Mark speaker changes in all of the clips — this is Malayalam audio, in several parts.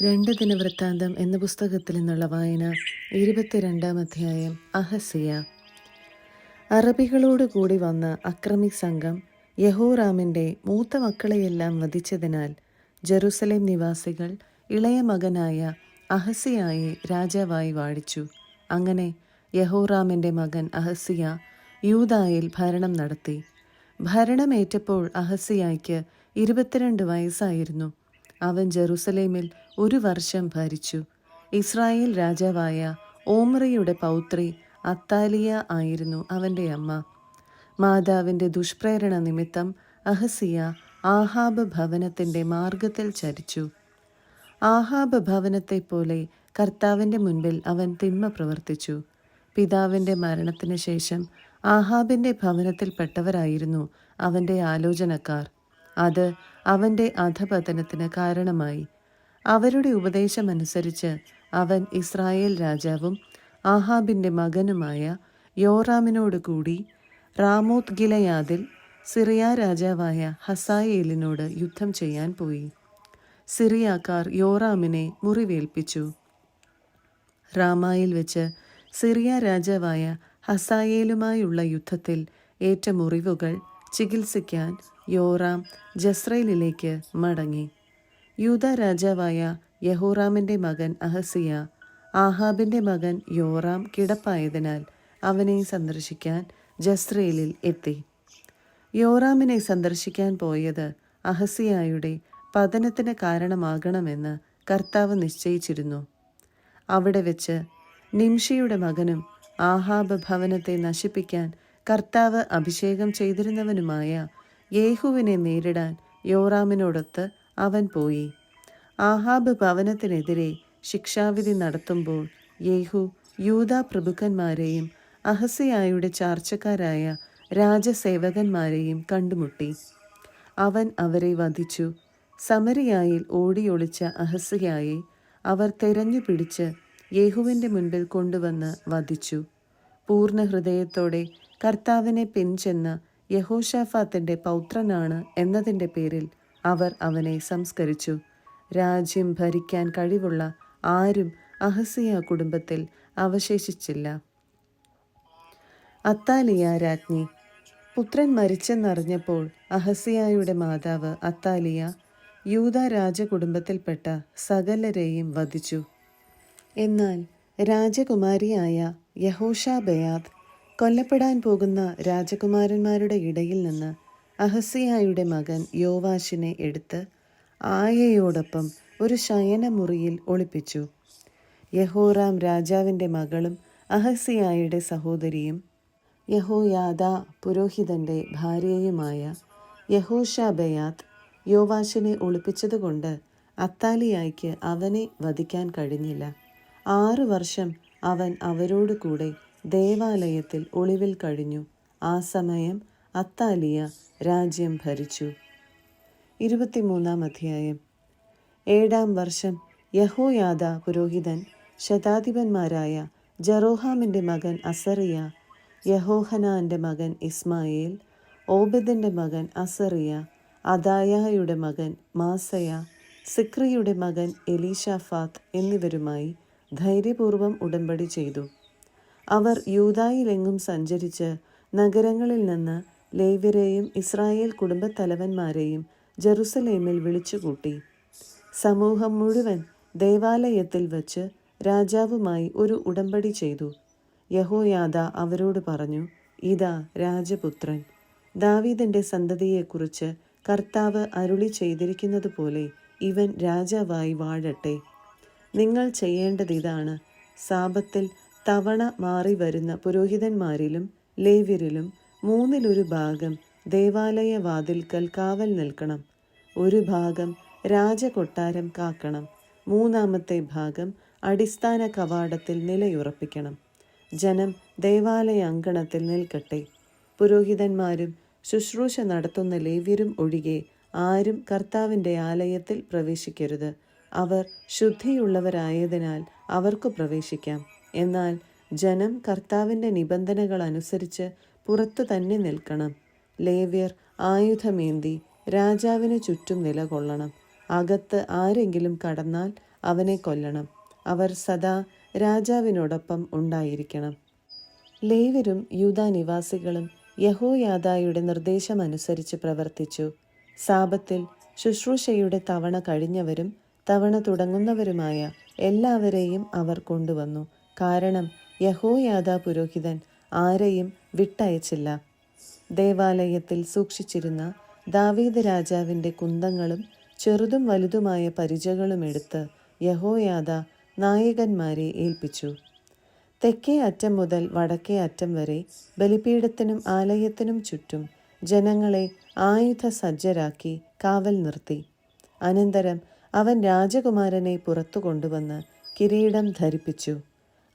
Speaker 1: രണ്ട് ദിനവൃത്താന്തം എന്ന പുസ്തകത്തിൽ നിന്നുള്ള വായന 22-ാം അധ്യായം. അഹസ്യ. അറബികളോട് കൂടി വന്ന അക്രമി സംഘം യഹോറാമിൻ്റെ മൂത്ത മക്കളെയെല്ലാം വധിച്ചതിനാൽ ജെറുസലേം നിവാസികൾ ഇളയ മകനായ അഹസ്യായെ രാജാവായി വാഴിച്ചു. അങ്ങനെ യഹോറാമിൻ്റെ മകൻ അഹസ്യ യൂദായിൽ ഭരണം നടത്തി. ഭരണമേറ്റപ്പോൾ അഹസ്യായ്ക്ക് 22 വയസ്സായിരുന്നു. അവൻ ജെറുസലേമിൽ 1 വർഷം ഭരിച്ചു. ഇസ്രായേൽ രാജാവായ ഓമ്രിയുടെ പൗത്രി അത്താലിയ ആയിരുന്നു അവൻ്റെ അമ്മ. മാതാവിൻ്റെ ദുഷ്പ്രേരണ നിമിത്തം അഹസ്യ ആഹാബ് ഭവനത്തിൻ്റെ മാർഗത്തിൽ ചരിച്ചു. ആഹാബ് ഭവനത്തെപ്പോലെ കർത്താവിൻ്റെ മുൻപിൽ അവൻ തിന്മ പ്രവർത്തിച്ചു. പിതാവിൻ്റെ മരണത്തിന് ശേഷം ആഹാബിൻ്റെ ഭവനത്തിൽപ്പെട്ടവരായിരുന്നു അവൻ്റെ ആലോചനക്കാർ. അത് അവൻ്റെ അധപതനത്തിന് കാരണമായി. അവരുടെ ഉപദേശമനുസരിച്ച് അവൻ ഇസ്രായേൽ രാജാവും ആഹാബിൻ്റെ മകനുമായ യോറാമിനോടുകൂടി റാമോത്ത് ഗിലെയാദിൽ സിറിയ രാജാവായ ഹസായേലിനോട് യുദ്ധം ചെയ്യാൻ പോയി. സിറിയാക്കാർ യോറാമിനെ മുറിവേൽപ്പിച്ചു. റാമായിൽ വെച്ച് സിറിയ രാജാവായ ഹസായേലുമായുള്ള യുദ്ധത്തിൽ ഏറ്റ മുറിവുകൾ ചികിത്സിക്കാൻ യോറാം ജസ്രയേലിലേക്ക് മടങ്ങി. യൂദ രാജാവായ യഹോറാമിൻ്റെ മകൻ അഹസ്യ ആഹാബിൻ്റെ മകൻ യോറാം കിടപ്പായതിനാൽ അവനെ സന്ദർശിക്കാൻ ജസ്രയേലിൽ എത്തി. യോറാമിനെ സന്ദർശിക്കാൻ പോയത് അഹസ്യായുടെ പതനത്തിന് കാരണമാകണമെന്ന് കർത്താവ് നിശ്ചയിച്ചിരുന്നു. അവിടെ വെച്ച് നിംഷിയുടെ മകനും ആഹാബ് ഭവനത്തെ നശിപ്പിക്കാൻ കർത്താവ് അഭിഷേകം ചെയ്തിരുന്നവനുമായ യേഹുവിനെ നേരിടാൻ യോറാമിനോടൊത്ത് അവൻ പോയി. ആഹാബ് ഭവനത്തിനെതിരെ ശിക്ഷാവിധി നടത്തുമ്പോൾ യേഹു യൂദാ പ്രഭുക്കന്മാരെയും അഹസ്യായുടെ ചാർച്ചക്കാരായ രാജസേവകന്മാരെയും കണ്ടുമുട്ടി. അവൻ അവരെ വധിച്ചു. സമരിയായിൽ ഓടിയൊളിച്ച അഹസ്യായെ അവർ തെരഞ്ഞു പിടിച്ച് യേഹുവിൻ്റെ മുൻപിൽ കൊണ്ടുവന്ന് വധിച്ചു. പൂർണ്ണ ഹൃദയത്തോടെ കർത്താവിനെ പിൻചെന്ന യഹോശാഫാത്തിൻ്റെ പൗത്രനാണ് എന്നതിൻ്റെ പേരിൽ അവർ അവനെ സംസ്കരിച്ചു. രാജ്യം ഭരിക്കാൻ കഴിവുള്ള ആരും അഹസ്യ കുടുംബത്തിൽ അവശേഷിച്ചില്ല. അത്താലിയ രാജ്ഞി. പുത്രൻ മരിച്ചെന്നറിഞ്ഞപ്പോൾ അഹസ്യായുടെ മാതാവ് അത്താലിയ യൂദാ രാജകുടുംബത്തിൽപ്പെട്ട സകലരെയും വധിച്ചു. എന്നാൽ രാജകുമാരിയായ യഹോഷാബെയാത്ത് കൊല്ലപ്പെടാൻ പോകുന്ന രാജകുമാരന്മാരുടെ ഇടയിൽ നിന്ന് അഹസ്യായുടെ മകൻ യോവാശിനെ എടുത്ത് ആയയോടൊപ്പം ഒരു ശയനമുറിയിൽ ഒളിപ്പിച്ചു. യഹോറാം രാജാവിൻ്റെ മകളും അഹസ്യായുടെ സഹോദരിയും യഹോയാദാ പുരോഹിതൻ്റെ ഭാര്യയുമായ യഹോഷാബെയാത്ത് യോവാശിനെ ഒളിപ്പിച്ചതുകൊണ്ട് അത്താലിയായ്ക്ക് അവനെ വധിക്കാൻ കഴിഞ്ഞില്ല. 6 വർഷം അവൻ അവരോട് കൂടെ ദേവാലയത്തിൽ ഒളിവിൽ കഴിഞ്ഞു. ആ സമയം അത്താലിയ രാജ്യം ഭരിച്ചു. 23-ാം അധ്യായം. 7-ാം വർഷം യഹോയാദാ പുരോഹിതൻ ശതാധിപന്മാരായ ജെറോഹാമിൻ്റെ മകൻ അസറിയ, യഹോഹനാൻ്റെ മകൻ ഇസ്മായേൽ, ഓബദിൻ്റെ മകൻ അസറിയ, അദായായുടെ മകൻ മാസയ, സിക്രിയുടെ മകൻ എലീശാഫാത്ത് എന്നിവരുമായി ധൈര്യപൂർവ്വം ഉടമ്പടി ചെയ്തു. അവർ യൂദായിലെങ്ങും സഞ്ചരിച്ച് നഗരങ്ങളിൽ നിന്ന് ലേവ്യരെയും ഇസ്രായേൽ കുടുംബത്തലവന്മാരെയും ജെറുസലേമിൽ വിളിച്ചുകൂട്ടി. സമൂഹം മുഴുവൻ ദേവാലയത്തിൽ വച്ച് രാജാവുമായി ഒരു ഉടമ്പടി ചെയ്തു. യഹോയാദാ അവരോട് പറഞ്ഞു, ഇതാ രാജപുത്രൻ. ദാവീദിൻ്റെ സന്തതിയെക്കുറിച്ച് കർത്താവ് അരുളി ചെയ്തിരിക്കുന്നതുപോലെ ഇവൻ രാജാവായി വാഴട്ടെ. നിങ്ങൾ ചെയ്യേണ്ടതിതാണ്, സാബത്തിൽ തവണ മാറി വരുന്ന പുരോഹിതന്മാരിലും ലേവ്യരിലും 1/3 ഭാഗം ദേവാലയ വാതിൽക്കൽ കാവൽ നിൽക്കണം. 1 ഭാഗം രാജകൊട്ടാരം കാക്കണം. 3-ാമത്തെ ഭാഗം അടിസ്ഥാന കവാടത്തിൽ നിലയുറപ്പിക്കണം. ജനം ദേവാലയ അങ്കണത്തിൽ നിൽക്കട്ടെ. പുരോഹിതന്മാരും ശുശ്രൂഷ നടത്തുന്ന ലേവ്യരും ഒഴികെ ആരും കർത്താവിൻ്റെ ആലയത്തിൽ പ്രവേശിക്കരുത്. അവർ ശുദ്ധിയുള്ളവരായതിനാൽ അവർക്ക് പ്രവേശിക്കാം. എന്നാൽ ജനം കർത്താവിൻ്റെ നിബന്ധനകൾ അനുസരിച്ച് പുറത്തു തന്നെ നിൽക്കണം. ലേവ്യർ ആയുധമേന്തി രാജാവിന് ചുറ്റും നിലകൊള്ളണം. അകത്ത് ആരെങ്കിലും കടന്നാൽ അവനെ കൊല്ലണം. അവർ സദാ രാജാവിനോടൊപ്പം ഉണ്ടായിരിക്കണം. ലേവ്യരും യൂദാ നിവാസികളും യഹോയാദായുടെ നിർദ്ദേശമനുസരിച്ച് പ്രവർത്തിച്ചു. സാബത്തിൽ ശുശ്രൂഷയുടെ തവണ കഴിഞ്ഞവരും തവണ തുടങ്ങുന്നവരുമായ എല്ലാവരെയും അവർ കൊണ്ടുവന്നു. കാരണം യഹോയാദാ പുരോഹിതൻ ആരെയും വിട്ടയച്ചില്ല. ദേവാലയത്തിൽ സൂക്ഷിച്ചിരുന്ന ദാവീദ് രാജാവിൻ്റെ കുന്തങ്ങളും ചെറുതും വലുതുമായ പരിചകളും എടുത്ത് യഹോയാദാ നായകന്മാരെ ഏൽപ്പിച്ചു. തെക്കേ അറ്റം മുതൽ വടക്കേ അറ്റം വരെ ബലിപീഠത്തിനും ആലയത്തിനും ചുറ്റും ജനങ്ങളെ ആയുധസജ്ജരാക്കി കാവൽ നിർത്തി. അനന്തരം അവൻ രാജകുമാരനെ പുറത്തു കൊണ്ടുവന്ന് കിരീടം ധരിപ്പിച്ചു.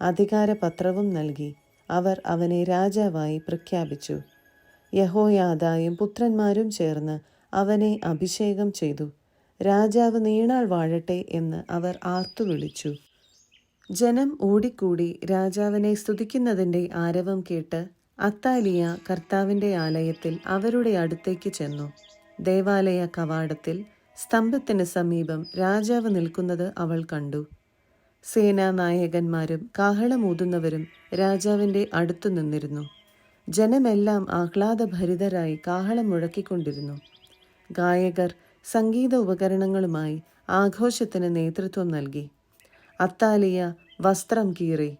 Speaker 1: അധികാരപത്രവും നൽകി. അവർ അവനെ രാജാവായി പ്രഖ്യാപിച്ചു. യഹോയാദായും പുത്രന്മാരും ചേർന്ന് അവനെ അഭിഷേകം ചെയ്തു. രാജാവ് നീണാൾ വാഴട്ടെ എന്ന് അവർ ആർത്തു വിളിച്ചു. ജനം ഓടിക്കൂടി രാജാവിനെ സ്തുതിക്കുന്നതിൻ്റെ ആരവം കേട്ട് അത്താലിയ കർത്താവിൻ്റെ ആലയത്തിൽ അവരുടെ അടുത്തേക്ക് ചെന്നു. ദേവാലയ കവാടത്തിൽ സ്തംഭത്തിന് സമീപം രാജാവ് നിൽക്കുന്നത് അവൾ കണ്ടു. സേനാനായകന്മാരും കാഹളമൂതുന്നവരും രാജാവിൻ്റെ അടുത്തു നിന്നിരുന്നു. ജനമെല്ലാം ആഹ്ലാദഭരിതരായി കാഹളം മുഴക്കിക്കൊണ്ടിരുന്നു. ഗായകർ സംഗീത ഉപകരണങ്ങളുമായി ആഘോഷത്തിന് നേതൃത്വം നൽകി. അത്താലിയ വസ്ത്രം കീറി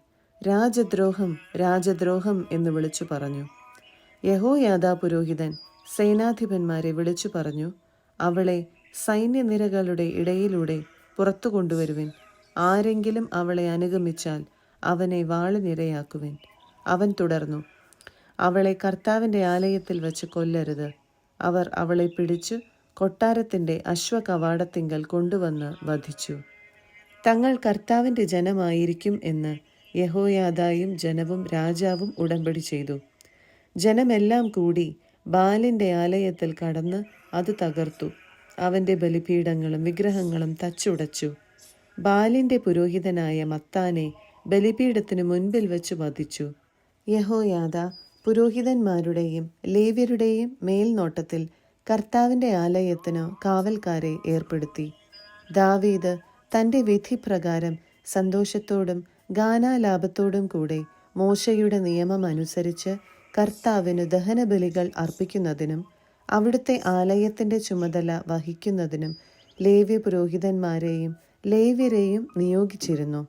Speaker 1: രാജദ്രോഹം, രാജദ്രോഹം എന്ന് വിളിച്ചു പറഞ്ഞു. യഹോയാദാ പുരോഹിതൻ സേനാധിപന്മാരെ വിളിച്ചു പറഞ്ഞു, അവളെ സൈന്യനിരകളുടെ ഇടയിലൂടെ പുറത്തു കൊണ്ടുവരുവിൻ. ആരെങ്കിലും അവളെ അനുഗമിച്ചാൽ അവനെ വാളിനിരയാക്കുവിൻ. അവൻ തുടർന്നു, അവളെ കർത്താവിൻ്റെ ആലയത്തിൽ വച്ച് കൊല്ലരുത്. അവർ അവളെ പിടിച്ചു കൊട്ടാരത്തിൻ്റെ അശ്വകവാടത്തിങ്കൽ കൊണ്ടുവന്ന് വധിച്ചു. തങ്ങൾ കർത്താവിൻ്റെ ജനമായിരിക്കും എന്ന് യഹോയാദായും ജനവും രാജാവും ഉടമ്പടി ചെയ്തു. ജനമെല്ലാം കൂടി ബാലിൻ്റെ ആലയത്തിൽ കടന്ന് അത് തകർത്തു. അവൻ്റെ ബലിപീഠങ്ങളും വിഗ്രഹങ്ങളും തച്ചുടച്ചു. ബാലിൻ്റെ പുരോഹിതനായ മത്താനെ ബലിപീഠത്തിന് മുൻപിൽ വെച്ച് വധിച്ചു. യഹോയാദാ പുരോഹിതന്മാരുടെയും ലേവ്യരുടെയും മേൽനോട്ടത്തിൽ കർത്താവിൻ്റെ ആലയത്തിന് കാവൽക്കാരെ ഏർപ്പെടുത്തി. ദാവീദ് തൻ്റെ വിധിപ്രകാരം സന്തോഷത്തോടും ഗാനാലാപത്തോടും കൂടെ മോശയുടെ നിയമം അനുസരിച്ച് കർത്താവിന് ദഹനബലികൾ അർപ്പിക്കുന്നതിനും അവിടുത്തെ ആലയത്തിൻ്റെ ചുമതല വഹിക്കുന്നതിനും ലേവ്യ പുരോഹിതന്മാരെയും ലേവ്യരെയും നിയോഗിച്ചിരുന്നു.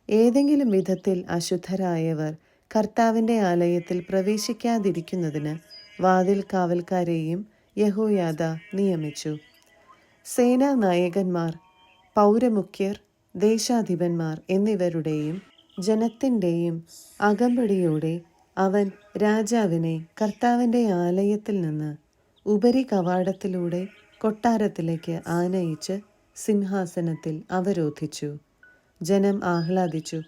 Speaker 1: ഏതെങ്കിലും വിധത്തിൽ അശുദ്ധരായവർ കർത്താവിൻ്റെ ആലയത്തിൽ പ്രവേശിക്കാതിരിക്കുന്നതിന് വാതിൽ കാവൽക്കാരെയും യഹോയാദാ നിയമിച്ചു. സേനാ നായകന്മാർ, പൗരമുഖ്യർ, ദേശാധിപന്മാർ എന്നിവരുടെയും ജനത്തിൻ്റെയും അകമ്പടിയോടെ അവൻ രാജാവിനെ കർത്താവിൻ്റെ ആലയത്തിൽ നിന്ന് ഉപരി കവാടത്തിലൂടെ കൊട്ടാരത്തിലേക്ക് ആനയിച്ച് സിംഹാസനത്തിൽ അവരോധിച്ചു. ജനം ആഹ്ലാദിച്ചു.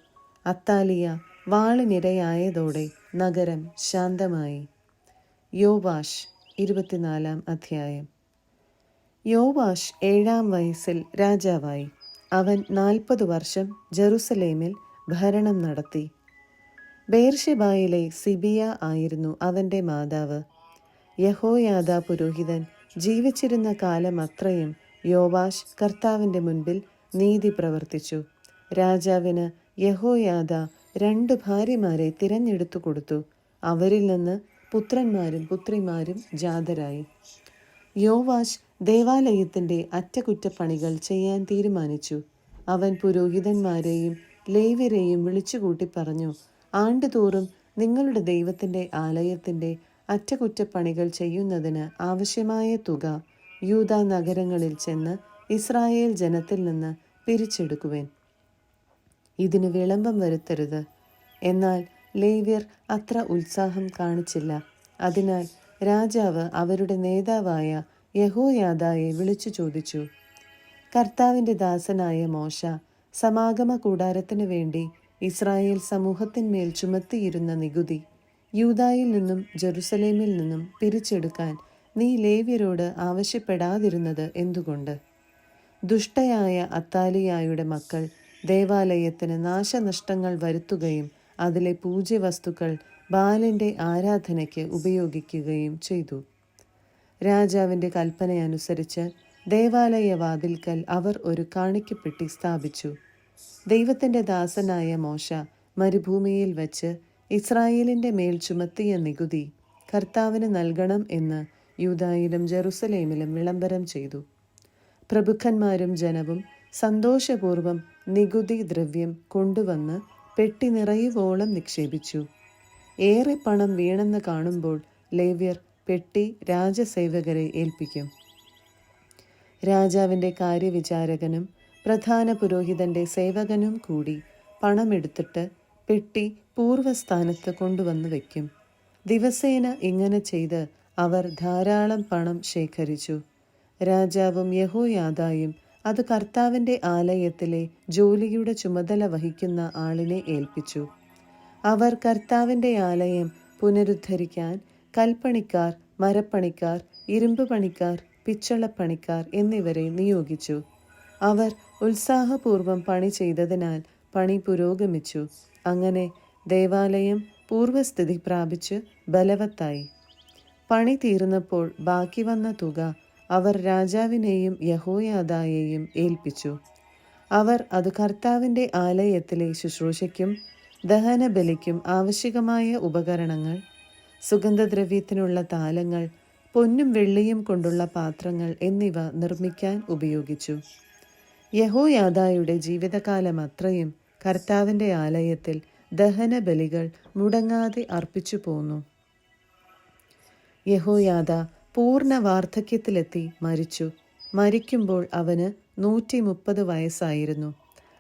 Speaker 1: അത്താലിയ വാളിനിരയായതോടെ നഗരം ശാന്തമായി. യോവാഷ് 24 അധ്യായം. യോവാഷ് 7-ാം വയസ്സിൽ രാജാവായി. അവൻ 40 വർഷം ജെറുസലേമിൽ ഭരണം നടത്തി. ബേർഷെബായിലെ സിബിയ ആയിരുന്നു അവൻ്റെ മാതാവ്. യഹോയാദാ പുരോഹിതൻ ജീവിച്ചിരുന്ന കാലം അത്രയും യോവാഷ് കർത്താവിൻ്റെ മുൻപിൽ നീതി പ്രവർത്തിച്ചു. രാജാവിന് യഹോയാദാ 2 ഭാര്യമാരെ തിരഞ്ഞെടുത്തു കൊടുത്തു. അവരിൽ നിന്ന് പുത്രന്മാരും പുത്രിമാരും ജാതരായി. യോവാഷ് ദേവാലയത്തിൻ്റെ അറ്റകുറ്റപ്പണികൾ ചെയ്യാൻ തീരുമാനിച്ചു. അവൻ പുരോഹിതന്മാരെയും ലേവ്യരെയും വിളിച്ചുകൂട്ടി പറഞ്ഞു, ആണ്ടുതോറും നിങ്ങളുടെ ദൈവത്തിൻ്റെ ആലയത്തിൻ്റെ അറ്റകുറ്റപ്പണികൾ ചെയ്യുന്നതിന് ആവശ്യമായ തുക യൂദാ നഗരങ്ങളിൽ ചെന്ന് ഇസ്രായേൽ ജനത്തിൽ നിന്ന് പിരിച്ചെടുക്കുവേൻ. ഇതിന് വിളംബം വരുത്തരുത്. എന്നാൽ ലേവ്യർ അത്ര ഉത്സാഹം കാണിച്ചില്ല. അതിനാൽ രാജാവ് അവരുടെ നേതാവായ യഹോയാദായെ വിളിച്ചു ചോദിച്ചു, കർത്താവിൻ്റെ ദാസനായ മോശ സമാഗമ കൂടാരത്തിനു വേണ്ടി ഇസ്രായേൽ സമൂഹത്തിന്മേൽ ചുമത്തിയിരുന്ന നികുതി യൂദായിൽ നിന്നും ജെറുസലേമിൽ നിന്നും പിരിച്ചെടുക്കാൻ നീ ലേവ്യരോട് ആവശ്യപ്പെടാതിരുന്നത് എന്തുകൊണ്ട്? ദുഷ്ടയായ അത്താലിയായുടെ മക്കൾ ദേവാലയത്തിന് നാശനഷ്ടങ്ങൾ വരുത്തുകയും അതിലെ പൂജ്യവസ്തുക്കൾ ബാലിൻ്റെ ആരാധനയ്ക്ക് ഉപയോഗിക്കുകയും ചെയ്തു. രാജാവിൻ്റെ കൽപ്പനയനുസരിച്ച് ദേവാലയ വാതിൽക്കൽ അവർ ഒരു കാണിക്കപ്പെട്ടി സ്ഥാപിച്ചു. ദൈവത്തിൻ്റെ ദാസനായ മോശ മരുഭൂമിയിൽ വച്ച് ഇസ്രായേലിൻ്റെ മേൽ ചുമത്തിയ നികുതി കർത്താവിന് നൽകണം എന്ന് യൂദായിലും ജെറുസലേമിലും വിളംബരം ചെയ്തു. പ്രഭുക്കന്മാരും ജനവും സന്തോഷപൂർവം നികുതി ദ്രവ്യം കൊണ്ടുവന്ന് പെട്ടി നിറയുവോളം നിക്ഷേപിച്ചു. ഏറെ പണം വീണെന്ന് കാണുമ്പോൾ ലേവ്യർ പെട്ടി രാജസേവകരെ ഏൽപ്പിക്കും. രാജാവിൻ്റെ കാര്യവിചാരകനും പ്രധാന പുരോഹിതന്റെ സേവകനും കൂടി പണമെടുത്തിട്ട് പെട്ടി പൂർവ്വസ്ഥാനത്ത് കൊണ്ടുവന്ന് വയ്ക്കും. ദിവസേന ഇങ്ങനെ ചെയ്ത് അവർ ധാരാളം പണം ശേഖരിച്ചു. രാജാവും യഹോയാദായും അത് കർത്താവിൻ്റെ ആലയത്തിലെ ജോലിയുടെ ചുമതല വഹിക്കുന്ന ആളിനെ ഏൽപ്പിച്ചു. അവർ കർത്താവിൻ്റെ ആലയം പുനരുദ്ധരിക്കാൻ കൽപ്പണിക്കാർ, മരപ്പണിക്കാർ, ഇരുമ്പ് പണിക്കാർ, പിച്ചളപ്പണിക്കാർ എന്നിവരെ നിയോഗിച്ചു. അവർ ഉത്സാഹപൂർവം പണി ചെയ്തതിനാൽ പണി പുരോഗമിച്ചു. അങ്ങനെ ദേവാലയം പൂർവ്വസ്ഥിതി പ്രാപിച്ച് ബലവത്തായി. പണി തീർന്നപ്പോൾ ബാക്കി വന്ന തുക അവർ രാജാവിനെയും യഹോയാദായെയും ഏൽപ്പിച്ചു. അവർ അത് കർത്താവിൻ്റെ ആലയത്തിലെ ശുശ്രൂഷയ്ക്കും ദഹനബലിക്കും ആവശ്യമായ ഉപകരണങ്ങൾ, സുഗന്ധദ്രവ്യത്തിനുള്ള താലങ്ങൾ, പൊന്നും വെള്ളിയും കൊണ്ടുള്ള പാത്രങ്ങൾ എന്നിവ നിർമ്മിക്കാൻ ഉപയോഗിച്ചു. യഹോയാദായുടെ ജീവിതകാലം അത്രയും കർത്താവിൻ്റെ ആലയത്തിൽ ദഹനബലികൾ മുടങ്ങാതെ അർപ്പിച്ചു പോന്നു. യഹോയാദ പൂർണ്ണ വാർദ്ധക്യത്തിലെത്തി മരിച്ചു. മരിക്കുമ്പോൾ അവന് 130 വയസ്സായിരുന്നു.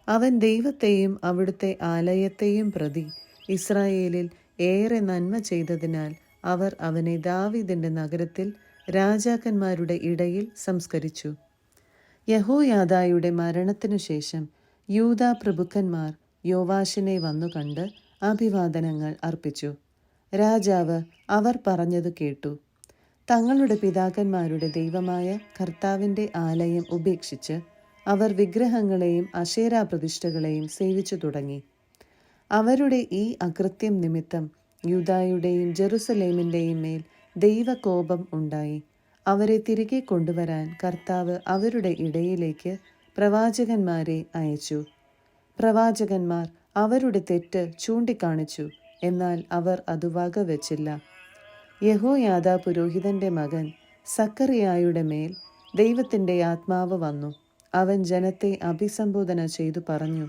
Speaker 1: അവൻ ദൈവത്തെയും അവിടുത്തെ ആലയത്തെയും പ്രതി ഇസ്രായേലിൽ ഏറെ നന്മ ചെയ്തതിനാൽ അവർ അവനെ ദാവീദിന്റെ നഗരത്തിൽ രാജാക്കന്മാരുടെ ഇടയിൽ സംസ്കരിച്ചു. യഹോയാദായുടെ മരണത്തിനു ശേഷം യൂദാ പ്രഭുക്കന്മാർ യോവാശിനെ വന്നു കണ്ട് അഭിവാദനങ്ങൾ അർപ്പിച്ചു. രാജാവ് അവർ പറഞ്ഞത് കേട്ടു. തങ്ങളുടെ പിതാക്കന്മാരുടെ ദൈവമായ കർത്താവിൻ്റെ ആലയം ഉപേക്ഷിച്ച് അവർ വിഗ്രഹങ്ങളെയും അശേരാ പ്രതിഷ്ഠകളെയും സേവിച്ചു തുടങ്ങി. അവരുടെ ഈ അകൃത്യം നിമിത്തം യൂദായുടെയും ജെറുസലേമിൻ്റെയും മേൽ ദൈവകോപം ഉണ്ടായി. അവരെ തിരികെ കൊണ്ടുവരാൻ കർത്താവ് അവരുടെ ഇടയിലേക്ക് പ്രവാചകന്മാരെ അയച്ചു. പ്രവാചകന്മാർ അവരുടെ തെറ്റ് ചൂണ്ടിക്കാണിച്ചു, എന്നാൽ അവർ അത് വകവെച്ചില്ല. യഹോയാദാ പുരോഹിതന്റെ മകൻ സക്കറിയായുടെ മേൽ ദൈവത്തിൻ്റെ ആത്മാവ് വന്നു. അവൻ ജനത്തെ അഭിസംബോധന ചെയ്തു പറഞ്ഞു,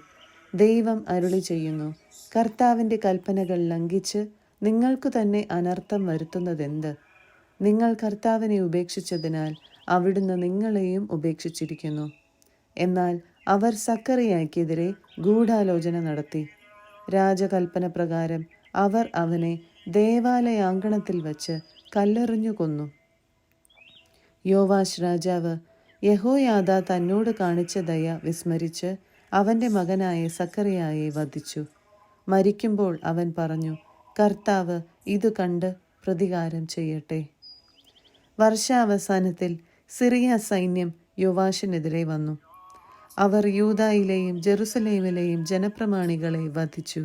Speaker 1: ദൈവം അരുളി ചെയ്യുന്നു, കർത്താവിൻ്റെ കൽപ്പനകൾ ലംഘിച്ച് നിങ്ങൾക്കു തന്നെ അനർത്ഥം വരുത്തുന്നതെന്ത്? നിങ്ങൾ കർത്താവിനെ ഉപേക്ഷിച്ചതിനാൽ അവിടുന്ന് നിങ്ങളെയും ഉപേക്ഷിച്ചിരിക്കുന്നു. എന്നാൽ അവർ സക്കറിയായ്ക്കെതിരെ ഗൂഢാലോചന നടത്തി. രാജകൽപ്പന പ്രകാരം അവർ അവനെ ദേവാലയാങ്കണത്തിൽ വച്ച് കല്ലെറിഞ്ഞു കൊന്നു. യോവാശ് രാജാവ് യഹോയാദാ തന്നോട് കാണിച്ച ദയ വിസ്മരിച്ച് അവൻ്റെ മകനായ സക്കറിയായെ വധിച്ചു. മരിക്കുമ്പോൾ അവൻ പറഞ്ഞു, കർത്താവ് ഇതു കണ്ട് പ്രതികാരം ചെയ്യട്ടെ. വർഷാവസാനത്തിൽ സിറിയ സൈന്യം യോവാശിനെതിരെ വന്നു. അവർ യൂദായിലെയും ജെറുസലേമിലെയും ജനപ്രമാണികളെ വധിച്ചു.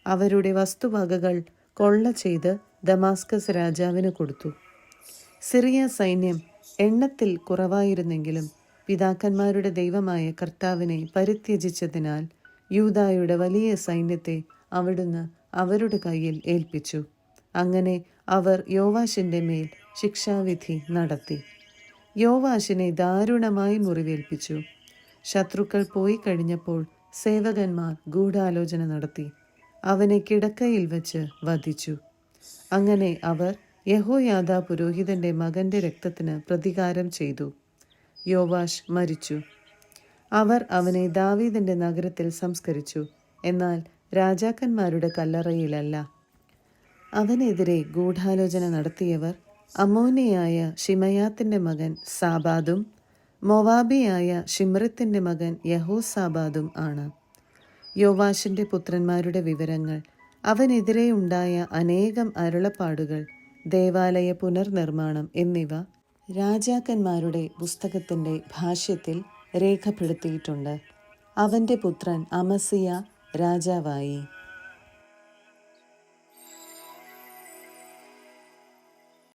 Speaker 1: അവരുടെ വസ്തുവകകൾ കൊള്ള ചെയ്ത് ദമാസ്കസ് രാജാവിന് കൊടുത്തു. സിറിയ സൈന്യം എണ്ണത്തിൽ കുറവായിരുന്നെങ്കിലും പിതാക്കന്മാരുടെ ദൈവമായ കർത്താവിനെ പരിത്യജിച്ചതിനാൽ യൂദായുടെ വലിയ സൈന്യത്തെ അവിടുന്ന് അവരുടെ കയ്യിൽ ഏൽപ്പിച്ചു. അങ്ങനെ അവർ യോവാശിൻ്റെ മേൽ ശിക്ഷാവിധി നടത്തി. യോവാശിനെ ദാരുണമായി മുറിവേൽപ്പിച്ചു. ശത്രുക്കൾ പോയി കഴിഞ്ഞപ്പോൾ സേവകന്മാർ ഗൂഢാലോചന നടത്തി അവനെ കിടക്കയിൽ വച്ച് വധിച്ചു. അങ്ങനെ അവർ യഹോയാദാ പുരോഹിതന്റെ മകന്റെ രക്തത്തിന് പ്രതികാരം ചെയ്തു. യോവാശ് മരിച്ചു. അവർ അവനെ ദാവീദിന്റെ നഗരത്തിൽ സംസ്കരിച്ചു, എന്നാൽ രാജാക്കന്മാരുടെ കല്ലറയിലല്ല. അവനെതിരെ ഗൂഢാലോചന നടത്തിയവർ അമ്മോനിയായ ശിമയാത്തിന്റെ മകൻ സാബാദും മൊവാബിയായ ഷിമ്രത്തിന്റെ മകൻ യഹോസാബാദും ആണ്. യോവാശിന്റെ പുത്രന്മാരുടെ വിവരങ്ങൾ, അവനെതിരെ ഉണ്ടായ അനേകം അരുളപ്പാടുകൾ, ദേവാലയ പുനർനിർമ്മാണം എന്നിവ രാജാക്കന്മാരുടെ പുസ്തകത്തിൻ്റെ ഭാഷ്യത്തിൽ രേഖപ്പെടുത്തിയിട്ടുണ്ട്. അവൻ്റെ പുത്രൻ അമസിയ രാജാവായി.